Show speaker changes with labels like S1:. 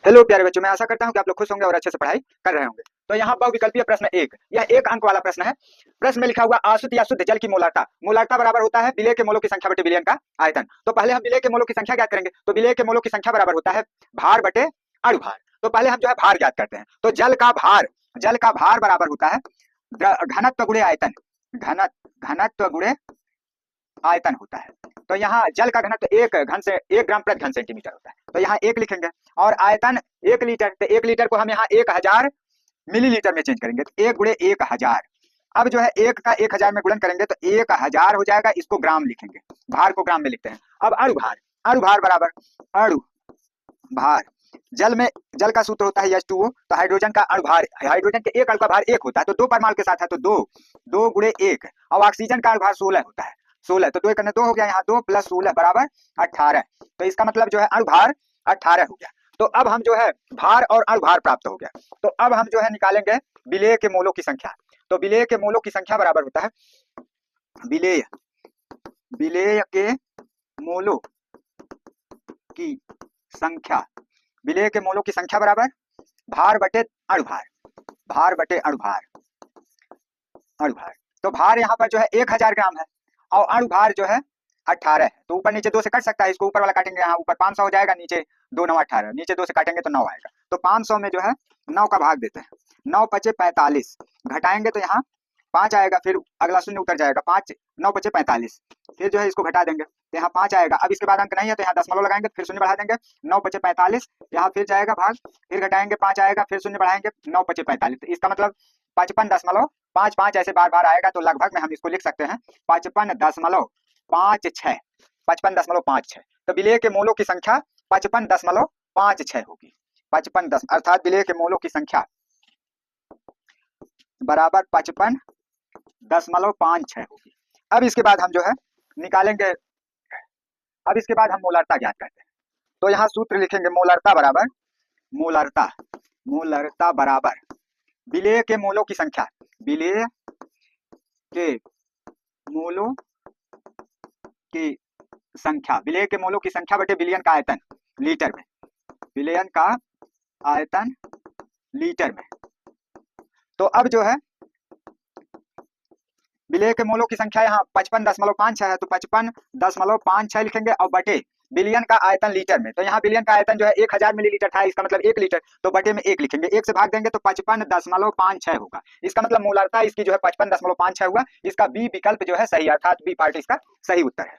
S1: Hello प्यारे बच्चों, मैं आशा करता हूं कि आप लोग खुश होंगे और अच्छे से पढ़ाई कर रहे होंगे। तो यहाँ बहुविकल्पीय प्रश्न एक, यह एक अंक वाला प्रश्न है। प्रश्न में लिखा हुआ आशुद्ध या शुद्ध जल की मोलार्ता। मोलार्ता बराबर होता है विलेय के मोलों की संख्या बटे विलयन का आयतन। तो पहले हम विलेय के मोलों की संख्या ज्ञात करेंगे। तो विलेय के मोलों की संख्या बराबर होता है भार बटे अणुभार। तो पहले हम जो है भार ज्ञात करते हैं। तो जल का भार बराबर होता है घनत्व गुणे आयतन। घनत्व गुणे आयतन होता है। तो यहाँ जल का घनत्व एक ग्राम प्रति घन सेंटीमीटर होता है। तो यहाँ एक लिखेंगे और आयतन 1 लीटर। तो 1 लीटर को हम यहाँ 1000 मिलीलीटर में चेंज करेंगे। तो 1 × 1000। अब जो है एक का 1000 में गुणन करेंगे तो 1000 हो जाएगा। इसको ग्राम लिखेंगे, भार को ग्राम में लिखते हैं। अब अणुभार, अणुभार बराबर अणु भार। जल का सूत्र होता है H2O। तो हाइड्रोजन का अणुभार, हाइड्रोजन के एक अणु का भार 1 होता है। तो 2 परमाणु के साथ है तो 2 गुणे 1। और ऑक्सीजन का अणुभार 16 होता है। 16 तो 2 × 2 हो गया, यहाँ 2 + 16 बराबर 18। तो इसका मतलब जो है अणुभार 18 हो गया। तो अब हम जो है भार और अणुभार प्राप्त हो गया। तो अब हम जो है निकालेंगे विलेय के मोलों की संख्या। तो विलेय के मोलों की संख्या बराबर होता है विलेय के मोलों की संख्या। विलेय के मोलों की संख्या बराबर भार बटे अणुभार। भार बटे अणुभार। अणुभार तो भार यहाँ पर जो है 1000 ग्राम है और अणुभार जो है 18 है। तो ऊपर नीचे 2 से कट सकता है। इसको ऊपर वाला काटेंगे, यहाँ ऊपर 500 हो जाएगा, नीचे 2 9 18, नीचे 2 से काटेंगे तो 9 आएगा। तो 500 में जो है 9 का भाग देते हैं। 9 × 5 = 45, घटाएंगे तो यहाँ 5 आएगा, फिर अगला शून्य उतर जाएगा। 5 9 × 5 = 45, फिर जो है इसको घटा देंगे तो यहाँ 5 आएगा। अब इसके बाद अंक नहीं है तो यहाँ दशमलव लगाएंगे, फिर शून्य बढ़ा देंगे। 9 × 5 = 45, यहाँ फिर जाएगा भाग, फिर घटाएंगे 5 आएगा, फिर शून्य बढ़ाएंगे 9 × 5 = 45। तो इसका मतलब 55.55 ऐसे बार बार आएगा। तो लगभग में हम इसको लिख सकते हैं 55.56, 55.56। तो विलेय के मोलों की संख्या 55.56 होगी। 55 अर्थात विलेय के मोलों की संख्या बराबर 55.56 होगी। अब इसके बाद हम जो है निकालेंगे, अब इसके बाद हम मोलार्ता ज्ञात करते हैं। तो यहाँ सूत्र लिखेंगे मोलार्ता बराबर मोलार्ता बराबर विलेय के मोलों की संख्या। विलेय के मोलों की संख्या, विलेय के मोलों की संख्या बटे विलयन का आयतन लीटर में। विलयन का आयतन लीटर में। तो अब जो है विलेय के मोलों की संख्या यहाँ 55.56 है। तो 55.56 लिखेंगे और बटे विलयन का आयतन लीटर में। तो यहाँ विलयन का आयतन जो है 1000 मिलीलीटर था, इसका मतलब 1 लीटर। तो बटे में 1 लिखेंगे, 1 से भाग देंगे तो 55.56 होगा। इसका मतलब मोलार्ता इसकी जो है 55.56 हुआ। इसका बी विकल्प जो है सही, अर्थात बी पार्ट इसका सही उत्तर है।